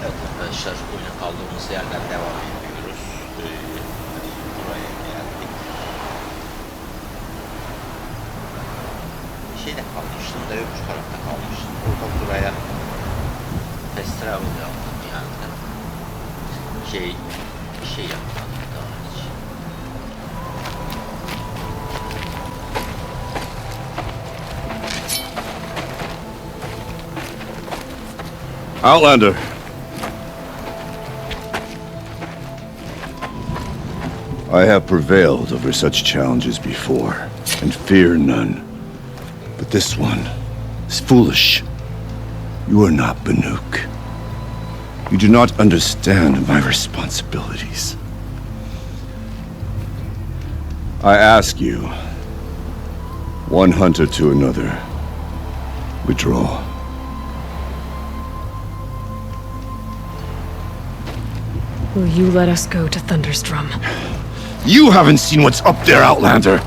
Evet arkadaşlar, oyuna kaldığımız yerden devam ediyoruz. Buraya geldik. Şeyde kalmıştım da öbür tarafta kalmıştım. Orada buraya fast travel yaptım yani. Bir şey yapmadım daha hiç. Outlander. I have prevailed over such challenges before, and fear none. But this one is foolish. You are not Banuk. You do not understand my responsibilities. I ask you, one hunter to another, withdraw. Will you let us go to Thunderstrom? You haven't seen what's up there, Outlander.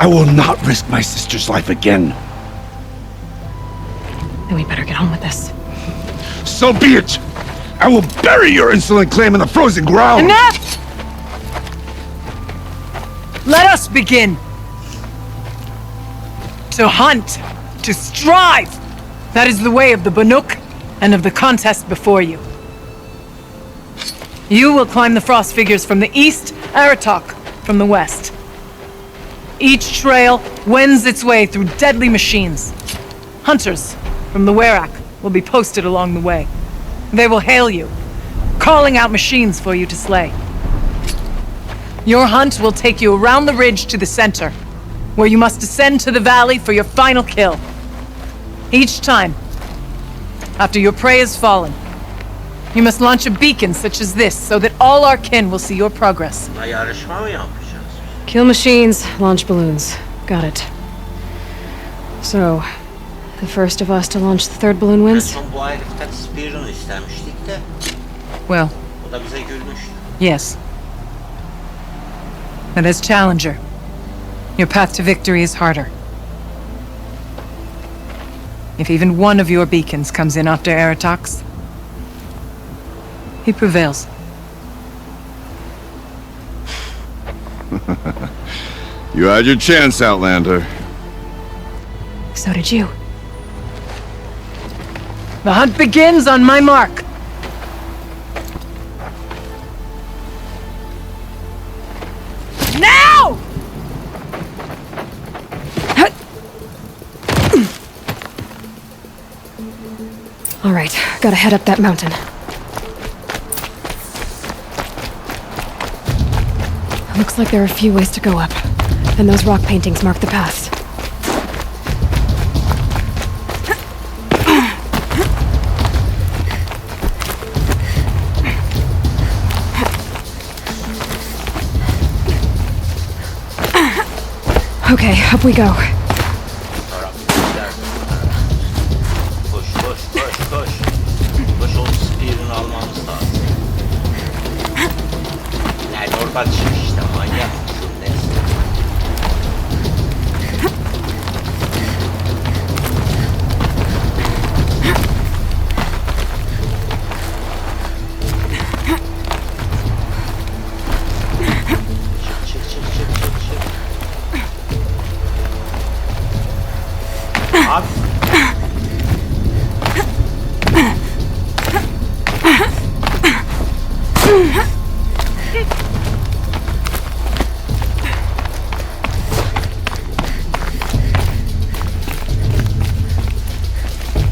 I will not risk my sister's life again. Then we better get on with this. So be it! I will bury your insolent claim in the frozen ground! Enough! Let us begin! To hunt, to strive! That is the way of the Banuk and of the contest before you. You will climb the frost figures from the east, Aratok from the west. Each trail wends its way through deadly machines. Hunters from the Werak will be posted along the way. They will hail you, calling out machines for you to slay. Your hunt will take you around the ridge to the center, where you must descend to the valley for your final kill. Each time, after your prey has fallen, you must launch a beacon such as this, so that all our kin will see your progress. Yarışma mı yapacağız? Kill machines, launch balloons. Got it. So, the first of us to launch the third balloon En wins? son bu heriften Spear'ını istemiştik de Well, o da bize gülmüştü. yes. But as challenger, your path to victory is harder. If even one of your beacons comes in after Aratox, he prevails. You had your chance, Outlander. So did you. The hunt begins on my mark. Now! All right, gotta head up that mountain. Looks like there are a few ways to go up, and those rock paintings mark the paths. Okay, up we go. Koş koş koş koş. Koş o Spear'ını almamız lazım. Yani normal çıkış işte manyak. Şu neyse. Çık çık çık çık çık çık. Abi.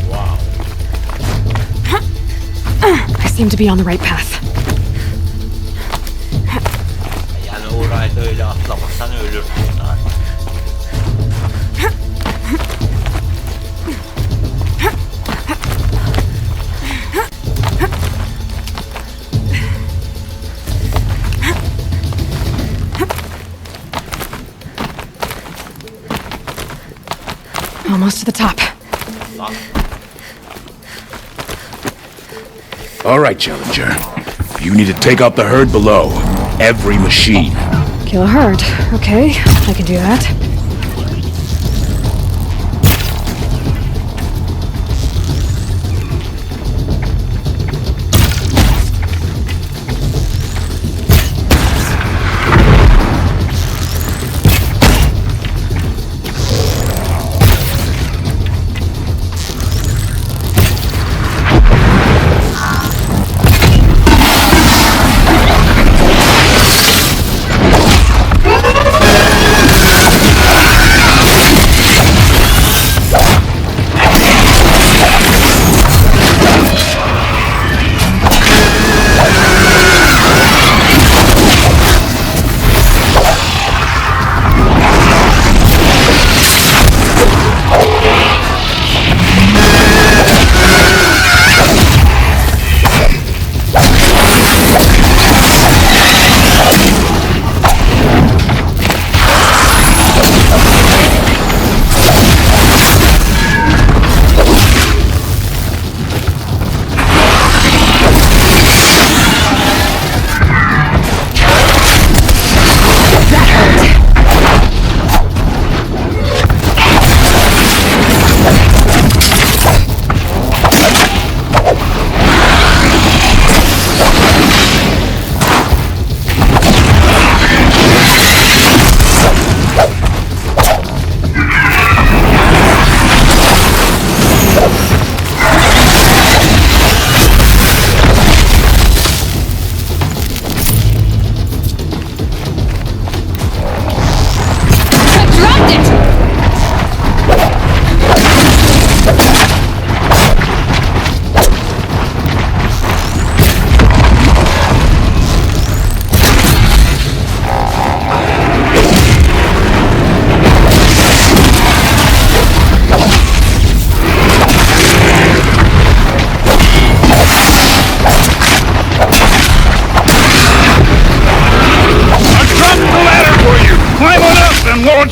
Wow. I seem to be on the right path. Yani orayı da öyle atlamasan ölürsün zaten. Almost to the top. Lan. All right, Challenger. You need to take out the herd below. Every machine. Kill a herd. Okay, I can do that.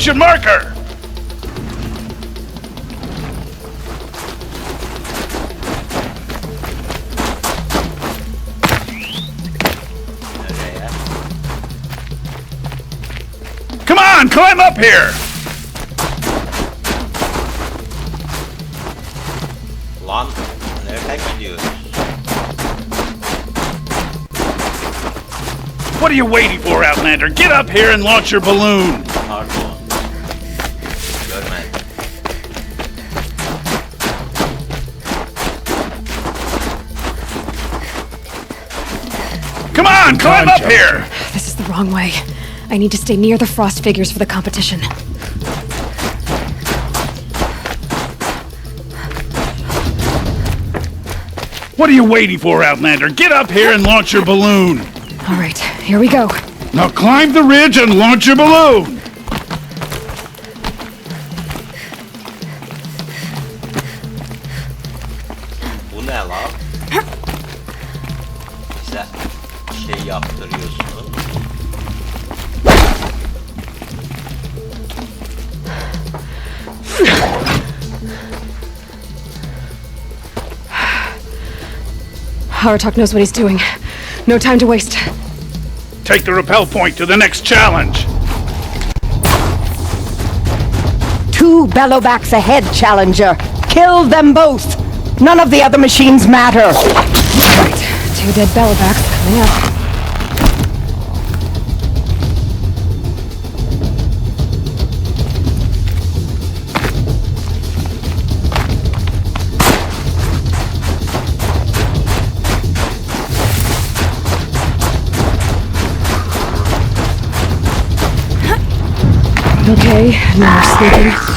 Construction marker! Nereye? Come on, climb up here! Lan nereden gidiyoruz? What are you waiting for, Outlander? Get up here and launch your balloon! Pardon. Görmedim. Come on, climb up here! This is the wrong way. I need to stay near the frost figures for the competition. What are you waiting for, Outlander? Get up here and launch your balloon! All right, here we go. Now climb the ridge and launch your balloon! Bu ne lan? Bize şey yaptırıyorsun. Aratok knows what he's doing. No time to waste. Take the rappel point to the next challenge! 2 bellowbacks ahead, Challenger. Kill them both. None of the other machines matter. Right, 2 dead bellowbacks coming up. Okay, now we're sleeping.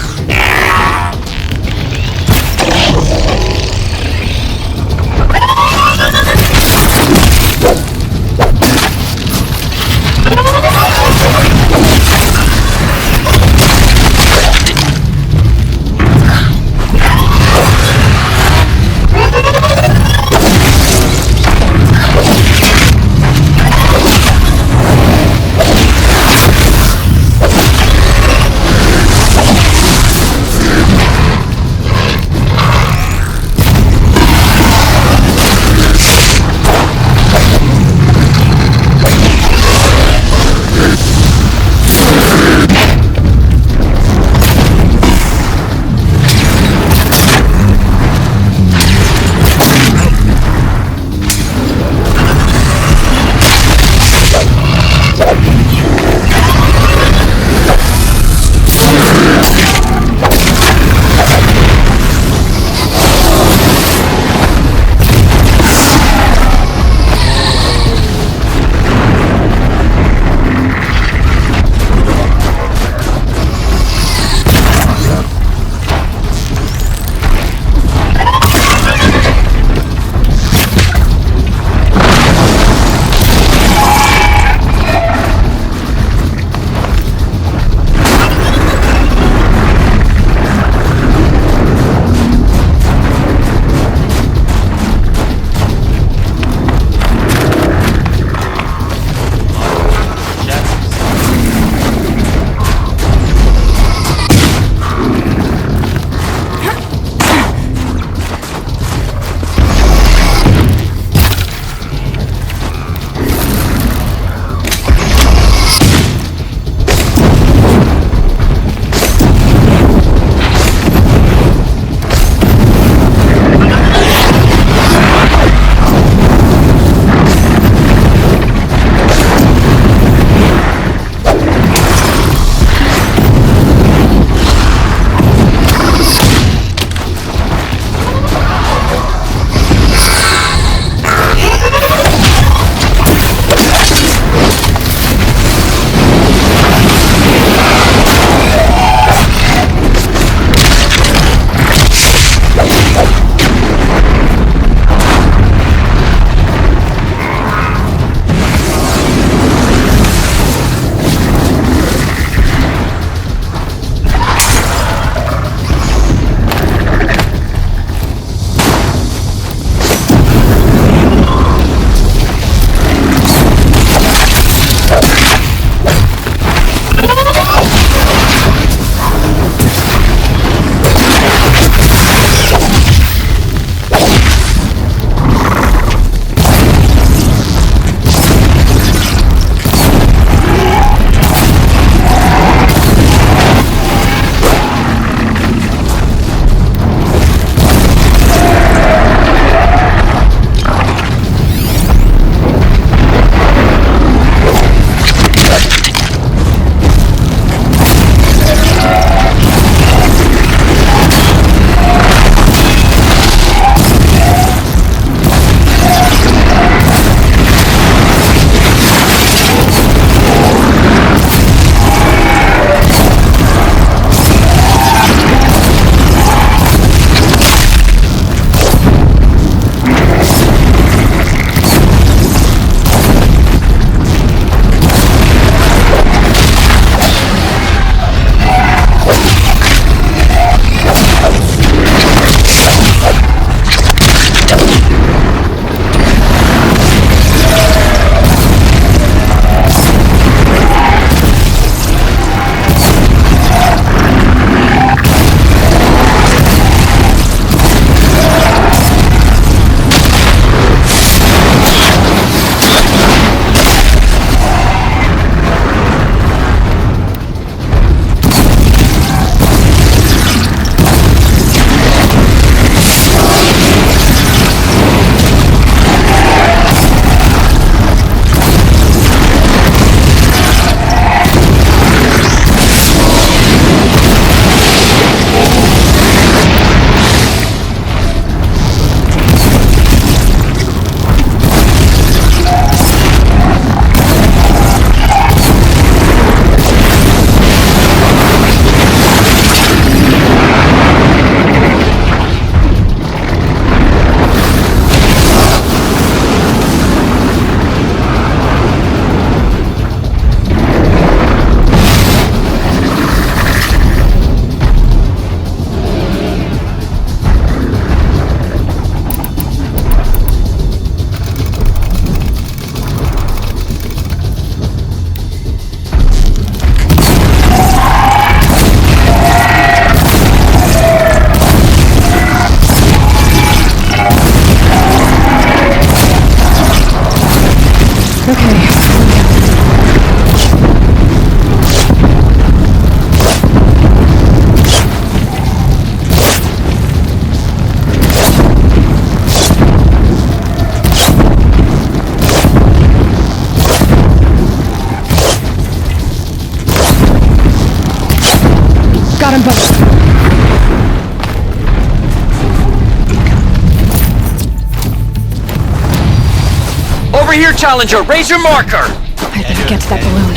Over here, Challenger! Raise your marker! I'd better get to that balloon.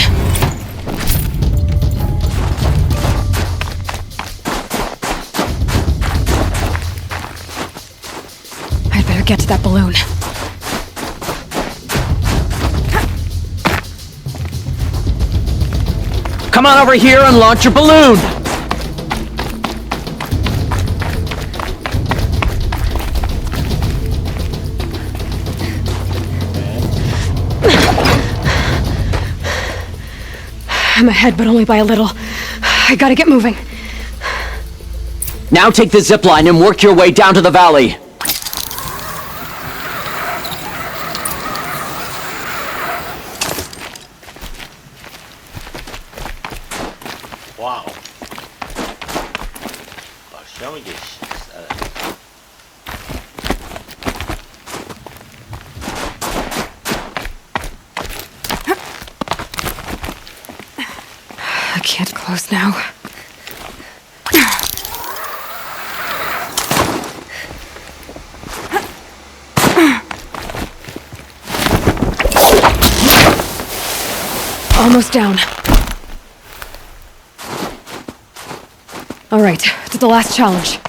I'd better get to that balloon. Come on over here and launch your balloon! I'm ahead, but only by a little. I gotta get moving. Now take the zip line and work your way down to the valley. Wow. Karşıya mı geçeceğiz? Evet. I can't close now. Almost down. All right, to the last challenge.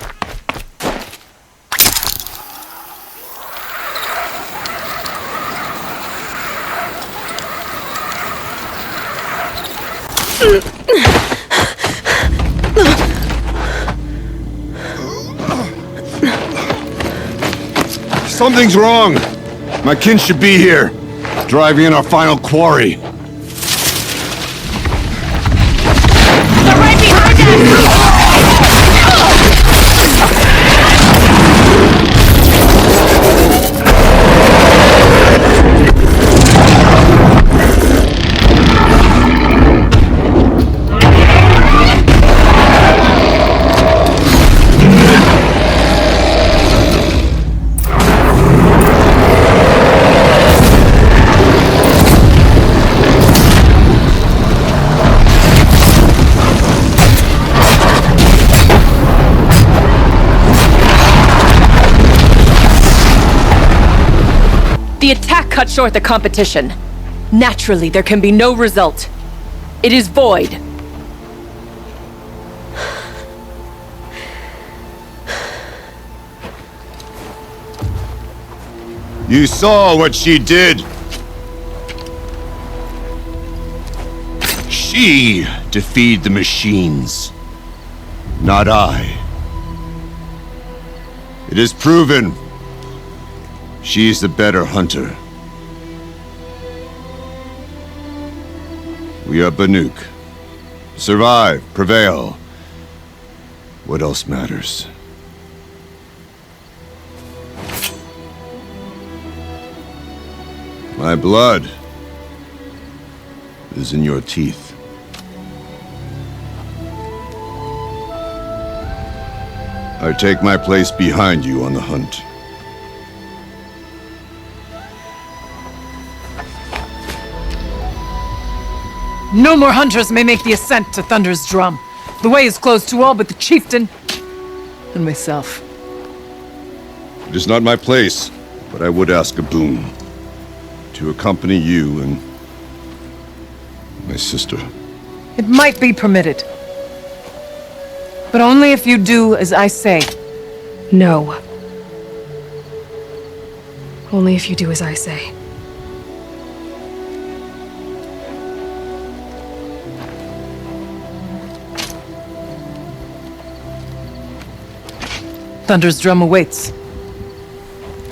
Something's wrong. My kin should be here, driving in our final quarry. They're right behind us! The attack cut short the competition. Naturally, there can be no result. It is void. You saw what she did. She defeated the machines, not I. It is proven. She is the better hunter. We are Banuk. Survive, prevail. What else matters? My blood is in your teeth. I take my place behind you on the hunt. No more hunters may make the ascent to Thunder's Drum. The way is closed to all but the chieftain and myself. It is not my place, but I would ask a boon. To accompany you and my sister. It might be permitted. But only if you do as I say. No. Only if you do as I say. Thunder's Drum awaits.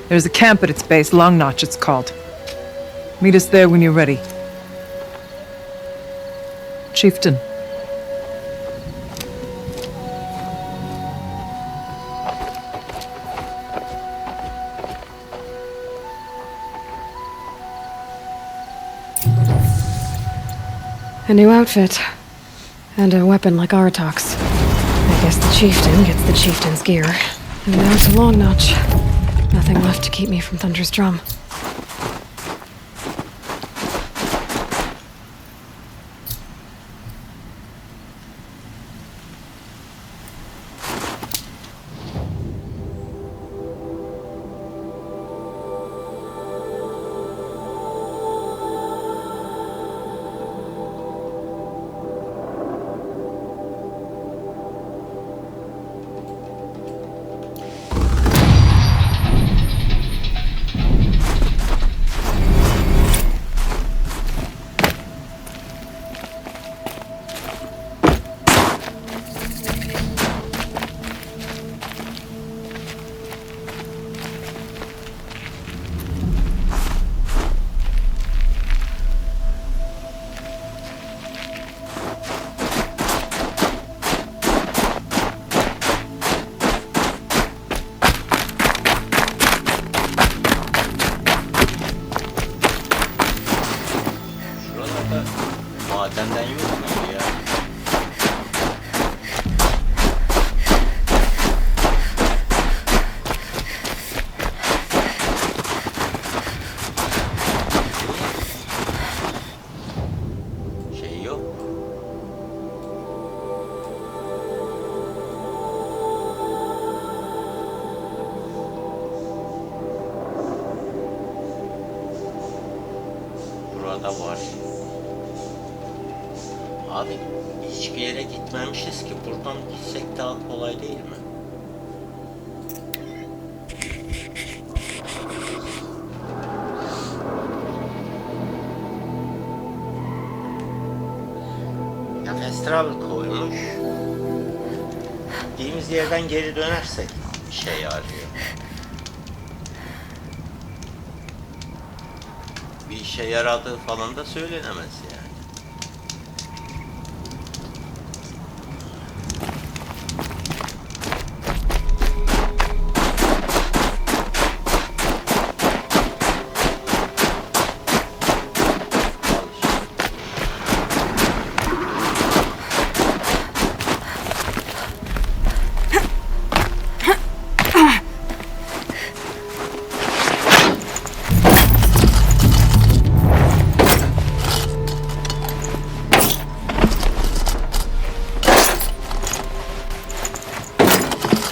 There's a camp at its base, Long Notch it's called. Meet us there when you're ready. Chieftain. A new outfit. And a weapon like Aratok's. I guess the chieftain gets the chieftain's gear. And now to Long Notch. Nothing left to keep me from Thunder's Drum. madenden yok muydu ya? Şey yok. Burada var. Abi hiçbir yere gitmemişiz ki, buradan gitsek daha kolay değil mi? Ya fast travel koymuş. Gittiğimiz yerden geri dönersek bir şey arıyor. Bir işe yaradığı falan da söylenemez yani.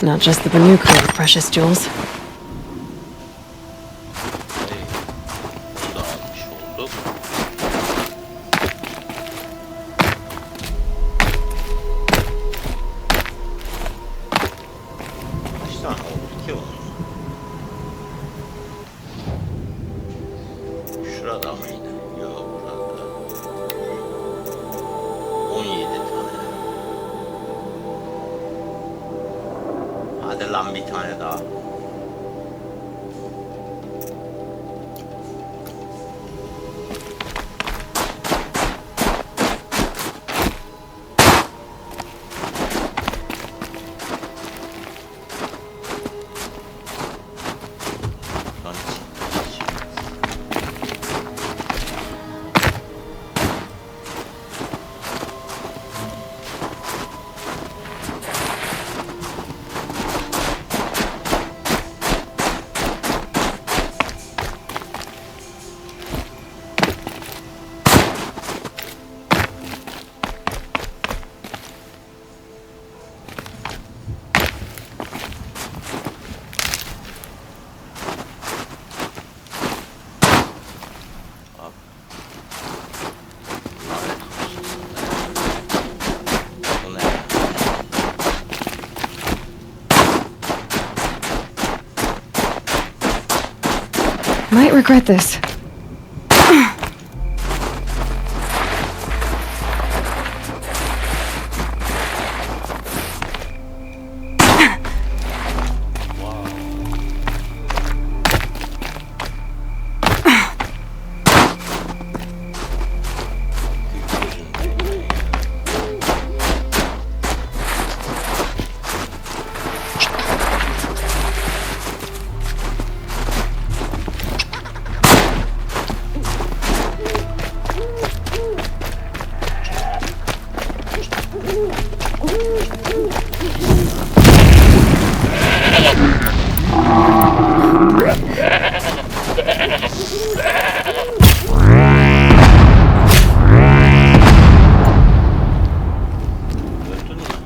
Not just the Banuk who are precious jewels. Bunu da almış olduk. Kaç tane oldu ki onun? Şurada mıydı? Yok, burada. 17 tane. Hadi lan bir tane daha. Lan hiç. Bu ne? Might regret this. Öldün mü?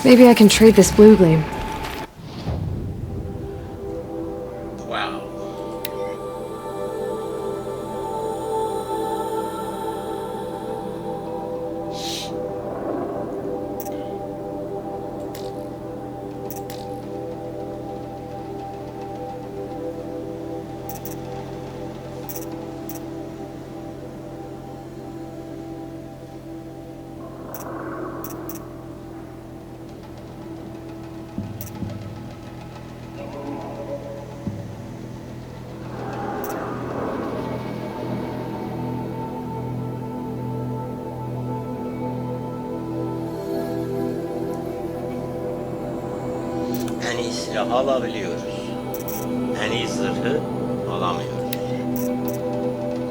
Maybe I can trade this blue gleam. Wow. En iyi silahı alabiliyoruz. En iyi zırhı alamıyoruz.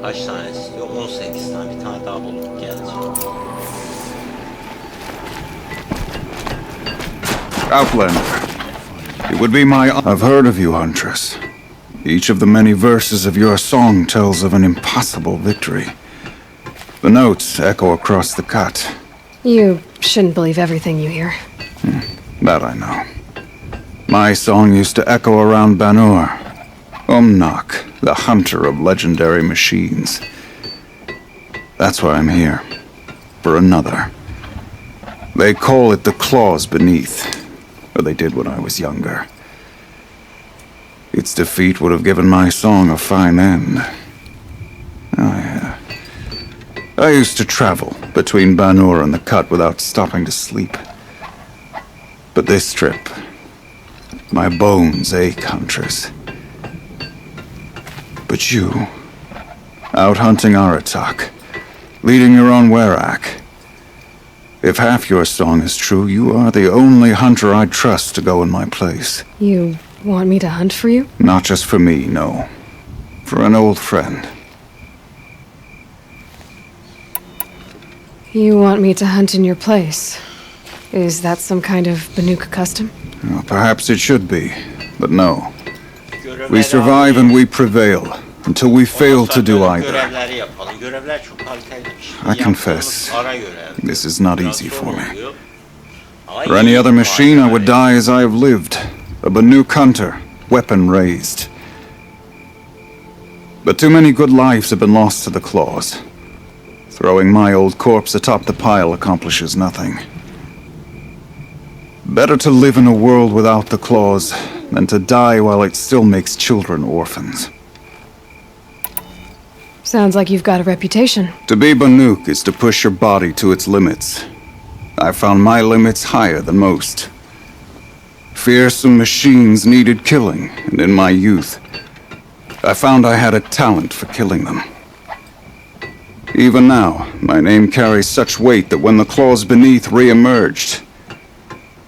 Kaç tanesi istiyor? 18 tane. Bir tane daha bulup geleceğim. Outlander. It would be my... I've heard of you, Huntress. Each of the many verses of your song tells of an impossible victory. The notes echo across the cut. You shouldn't believe everything you hear. That I know. My song used to echo around Banur. Umnak, the hunter of legendary machines. That's why I'm here. For another. They call it the claws beneath. Or they did when I was younger. Its defeat would have given my song a fine end. I used to travel between Banur and the Cut without stopping to sleep. But this trip, my bones ache, Huntress. But you, out hunting Aratak, leading your own Werak. If half your song is true, you are the only hunter I'd trust to go in my place. You want me to hunt for you? Not just for me, no. For an old friend. You want me to hunt in your place? Is that some kind of Banuk custom? Well, perhaps it should be, but no. We survive and we prevail, until we fail to do either. I confess, this is not easy for me. For any other machine, I would die as I have lived, a Banuk hunter, weapon raised. But too many good lives have been lost to the claws. Throwing my old corpse atop the pile accomplishes nothing. Better to live in a world without the claws than to die while it still makes children orphans. Sounds like you've got a reputation. To be Banuk is to push your body to its limits. I found my limits higher than most. Fearsome machines needed killing, and in my youth, I found I had a talent for killing them. Even now, my name carries such weight that when the claws beneath re-emerged,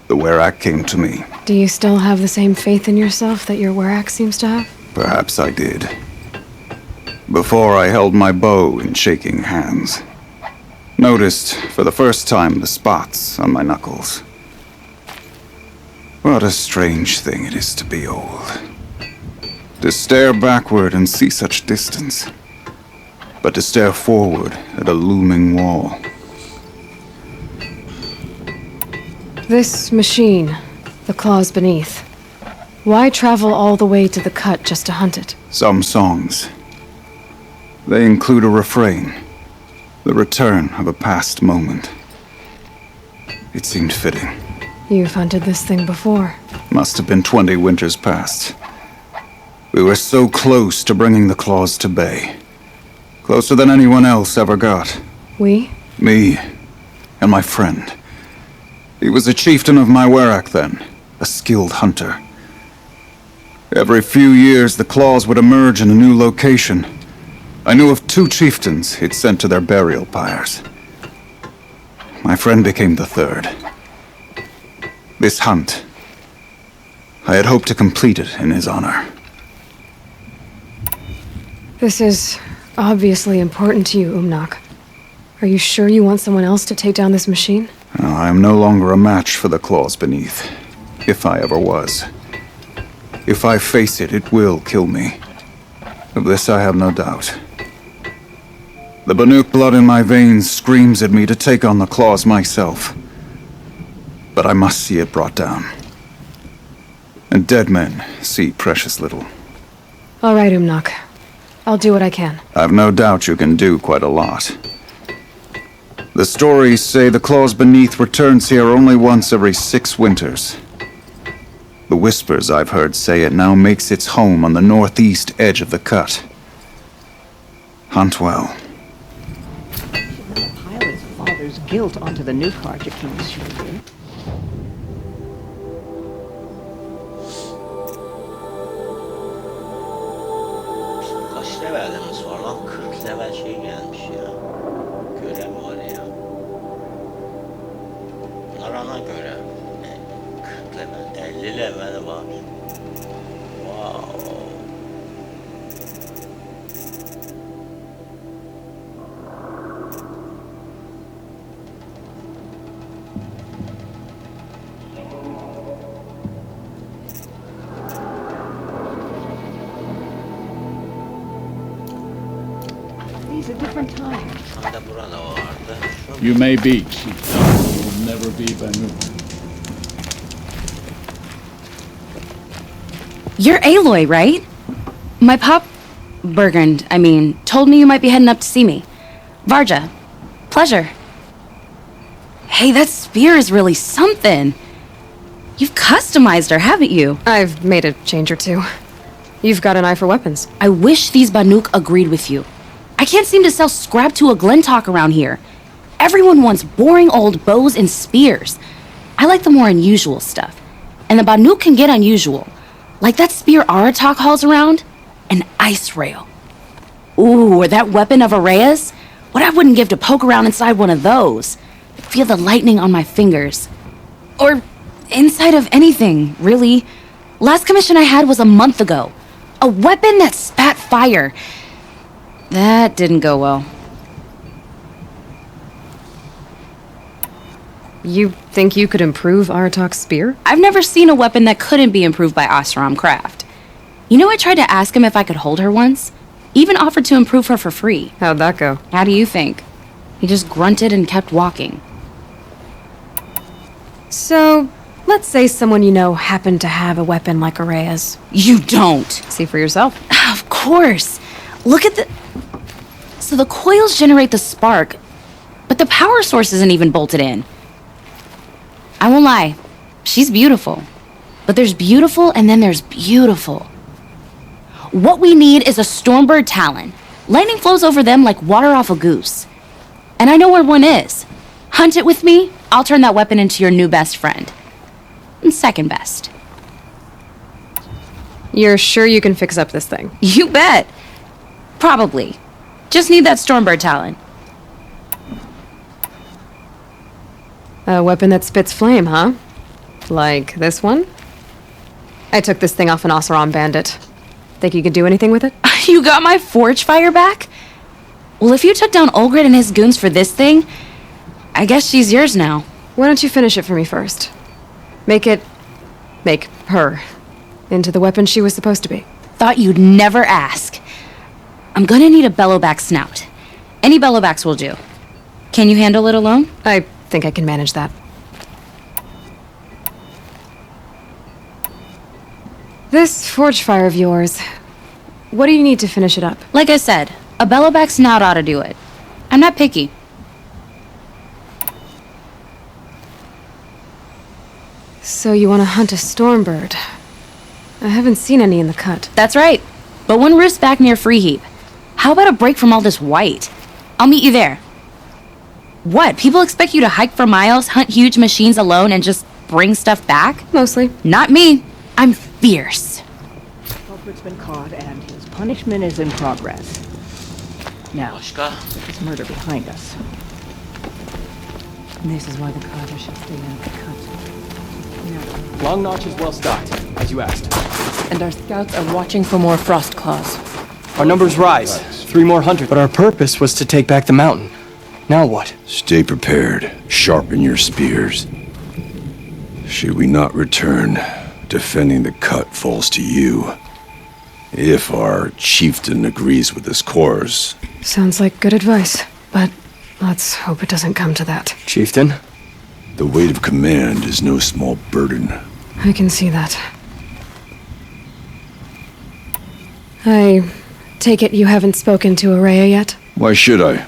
the Werak came to me. Do you still have the same faith in yourself that your Werak seems to have? Perhaps I did. Before I held my bow in shaking hands. Noticed, for the first time, the spots on my knuckles. What a strange thing it is to be old. To stare backward and see such distance. But to stare forward at a looming wall. This machine, the claws beneath. Why travel all the way to the Cut just to hunt it? Some songs. They include a refrain. The return of a past moment. It seemed fitting. You've hunted this thing before. Must have been 20 winters past. We were so close to bringing the claws to bay. Closer than anyone else ever got. We? Me and my friend. He was a chieftain of my Werak then, a skilled hunter. Every few years the claws would emerge in a new location. I knew of 2 chieftains he'd sent to their burial pyres. My friend became the 3rd. This hunt, I had hoped to complete it in his honor. This is obviously important to you, Umnak. Are you sure you want someone else to take down this machine? I am no longer a match for the claws beneath, if I ever was. If I face it, it will kill me. Of this I have no doubt. The Banuk blood in my veins screams at me to take on the claws myself. but I must see it brought down. And dead men see precious little. All right, Umnak. I'll do what I can. I've no doubt you can do quite a lot. The stories say the claws beneath returns here only once every 6 winters. The whispers I've heard say it now makes its home on the northeast edge of the cut. Hunt well. Pile his father's guilt onto the new King's shoulder. Kaç levelimiz var lan? 40 level şey gelmiş ya. Görev var ya. Bunlar ana görev. 40 level, 50 level var. Wow. These are different times. Tam da burada vardı. You may be chieftain, you will never be Banuk. You're Aloy, right? My pop... Bergund, I mean, told me you might be heading up to see me. Varja. Pleasure. Hey, that spear is really something. You've customized her, haven't you? I've made a change or two. You've got an eye for weapons. I wish these Banuk agreed with you. I can't seem to sell scrap to a Glentalk around here. Everyone wants boring old bows and spears. I like the more unusual stuff. And the Banuk can get unusual. Like that spear Aratak hauls around. An ice rail. Ooh, or that weapon of Araya's. What I wouldn't give to poke around inside one of those. Feel the lightning on my fingers. Or inside of anything, really. Last commission I had was a month ago. A weapon that spat fire. That didn't go well. You think you could improve Aratak's spear? I've never seen a weapon that couldn't be improved by Oseram craft. You know, I tried to ask him if I could hold her once. Even offered to improve her for free. How'd that go? How do you think? He just grunted and kept walking. So, let's say someone you know happened to have a weapon like Araya's. You don't. See for yourself. Of course. Look at the... So the coils generate the spark, but the power source isn't even bolted in. I won't lie. She's beautiful. But there's beautiful and then there's beautiful. What we need is a Stormbird Talon. Lightning flows over them like water off a goose. And I know where one is. Hunt it with me, I'll turn that weapon into your new best friend. And second best. You're sure you can fix up this thing? You bet. Probably. Just need that Stormbird Talon. A weapon that spits flame, huh? Like this one? I took this thing off an Oseram bandit. Think you could do anything with it? You got my forge fire back? Well, if you took down Olgrid and his goons for this thing, I guess she's yours now. Why don't you finish it for me first? Make her into the weapon she was supposed to be. Thought you'd never ask. I'm gonna need a bellowback snout. Any bellowbacks will do. Can you handle it alone? I think I can manage that. This forge fire of yours, what do you need to finish it up? Like I said, a bellowback snout ought to do it. I'm not picky. So you want to hunt a Stormbird? I haven't seen any in the cut. That's right. But one roosts back near Freeheap. How about a break from all this white? I'll meet you there. What? People expect you to hike for miles, hunt huge machines alone, and just bring stuff back? Mostly. Not me. I'm fierce. The culprit's been caught and his punishment is in progress. Now, Başka? this murder behind us. This is why the Carter should stay in the cut. Now, Long Notch is well stocked, as you asked. And our scouts are watching for more frost claws. Our numbers rise. 3 more hunters. But our purpose was to take back the mountain. Now what? Stay prepared. Sharpen your spears. Should we not return, defending the cut falls to you. If our chieftain agrees with this course. Sounds like good advice, but let's hope it doesn't come to that. Chieftain? The weight of command is no small burden. I can see that. I take it you haven't spoken to Araya yet? Why should I?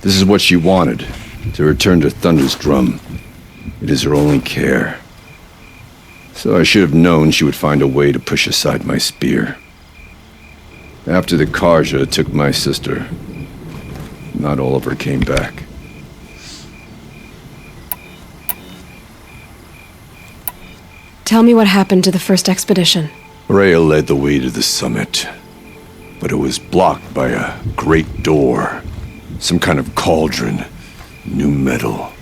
This is what she wanted, to return to Thunder's drum. It is her only care. So I should have known she would find a way to push aside my spear. After the Karja took my sister, not all of her came back. Tell me what happened to the first expedition. Rhea led the way to the summit, but it was blocked by a great door. Some kind of cauldron, new metal.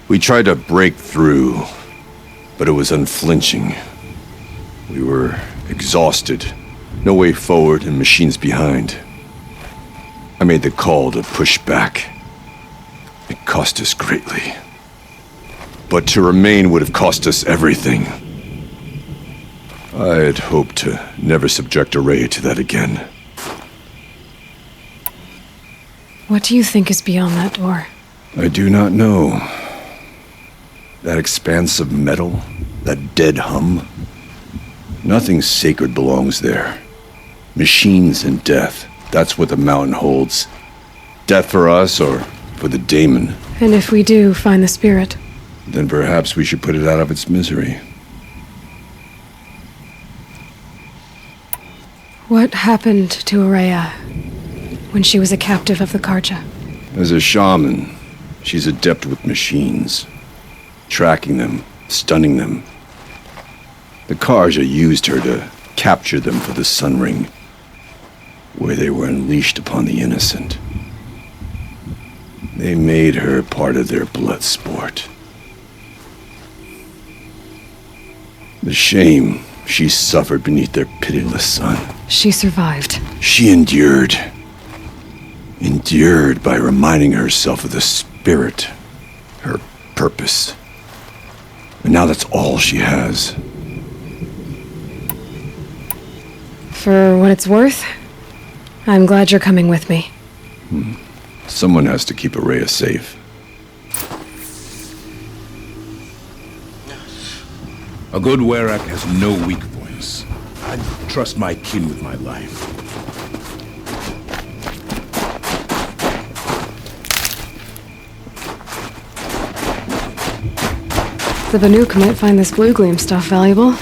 We tried to break through, but it was unflinching. We were exhausted, no way forward and machines behind. I made the call to push back. It cost us greatly. But to remain would have cost us everything. I had hoped to never subject Araya to that again. What do you think is beyond that door? I do not know. That expanse of metal, that dead hum. Nothing sacred belongs there. Machines and death, that's what the mountain holds. Death for us or for the daemon. And if we do find the spirit? Then perhaps we should put it out of its misery. What happened to Araya when she was a captive of the Karja? As a shaman, she's adept with machines. Tracking them, stunning them. The Karja used her to capture them for the Sun Ring, where they were unleashed upon the innocent. They made her part of their blood sport. The shame she suffered beneath their pitiless sun. She survived. She endured. Endured by reminding herself of the spirit, her purpose. And now that's all she has. For what it's worth, I'm glad you're coming with me. Someone has to keep Araya safe. A good Werak has no weak points. I trust my kin with my life. The Banuk might find this blue gleam stuff valuable.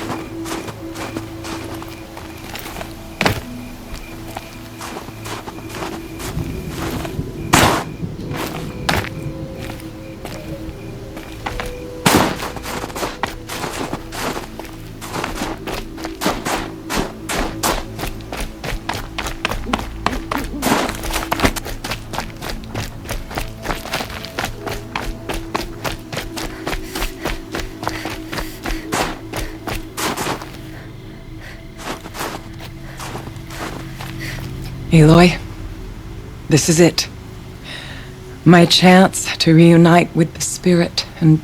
Aloy, this is it. My chance to reunite with the spirit, and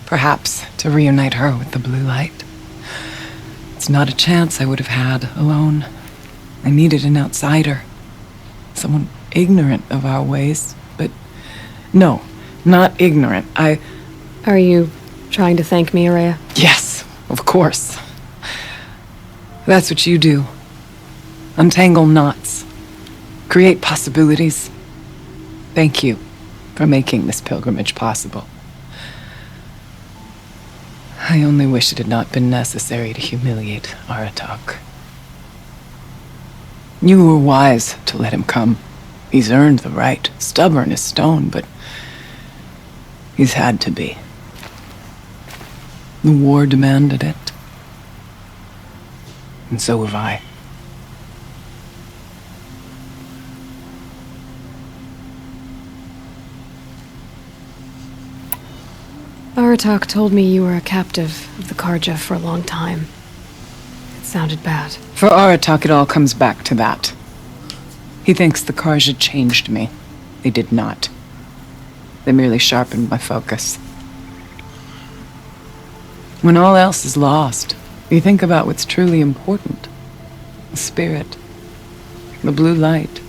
perhaps to reunite her with the blue light. It's not a chance I would have had alone. I needed an outsider. Someone ignorant of our ways, but no, not ignorant. Are you trying to thank me, Araya? Yes, of course. That's what you do. Untangle knots. Create possibilities. Thank you for making this pilgrimage possible. I only wish it had not been necessary to humiliate Aratak. You were wise to let him come. He's earned the right. Stubborn as stone, but he's had to be. The war demanded it. And so have I. Aratak told me you were a captive of the Karja for a long time. It sounded bad. For Aratak, it all comes back to that. He thinks the Karja changed me. They did not. They merely sharpened my focus. When all else is lost, you think about what's truly important. The spirit, the blue light,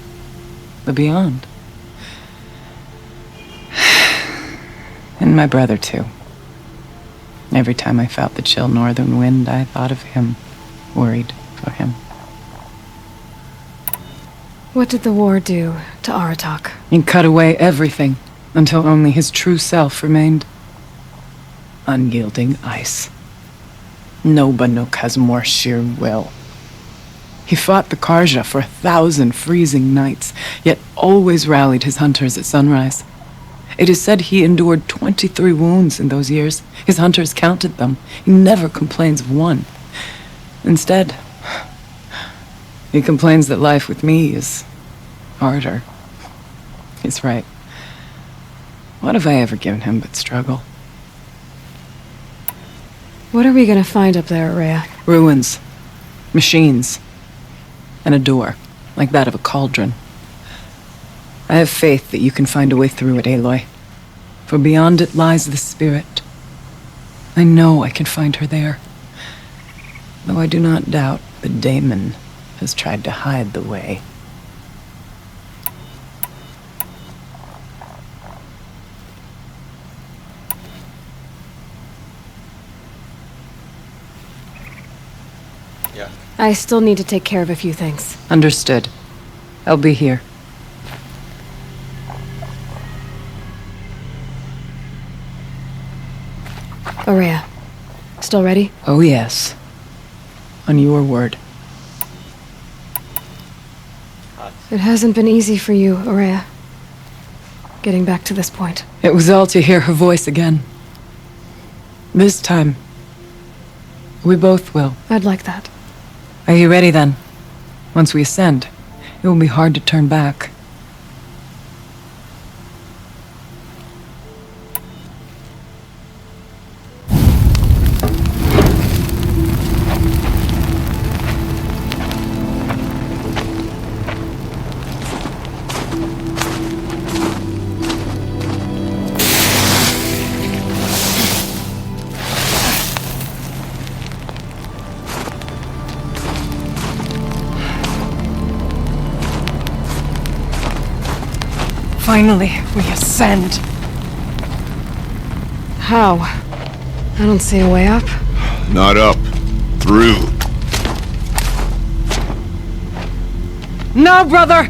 the beyond. And my brother, too. Every time I felt the chill northern wind, I thought of him, worried for him. What did the war do to Aratak? It cut away everything, until only his true self remained. Unyielding ice. No Banuk has more sheer will. He fought the Karja for 1,000 freezing nights, yet always rallied his hunters at sunrise. It is said he endured 23 wounds in those years. His hunters counted them. He never complains of one. Instead, he complains that life with me is harder. He's right. What have I ever given him but struggle? What are we gonna find up there, Rhea? Ruins. Machines. And a door, like that of a cauldron. I have faith that you can find a way through it, Aloy. For beyond it lies the spirit. I know I can find her there. Though I do not doubt that Damon has tried to hide the way. Yeah. I still need to take care of a few things. Understood. I'll be here. Aurea, still ready? Oh yes. On your word. It hasn't been easy for you, Aurea. Getting back to this point. It was all to hear her voice again. This time, we both will. I'd like that. Are you ready then? Once we ascend, it will be hard to turn back. Finally, we ascend. How? I don't see a way up. Not up. Through. No, brother!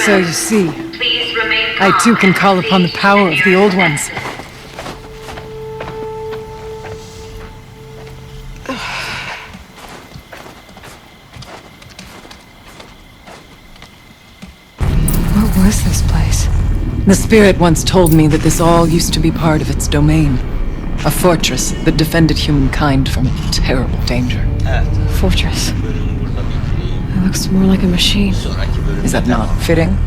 So you see, I too can call upon the power of the Old Ones. What was this place? The spirit once told me that this all used to be part of its domain. A fortress that defended humankind from a terrible danger. Fortress. It looks more like a machine. Is that not fitting?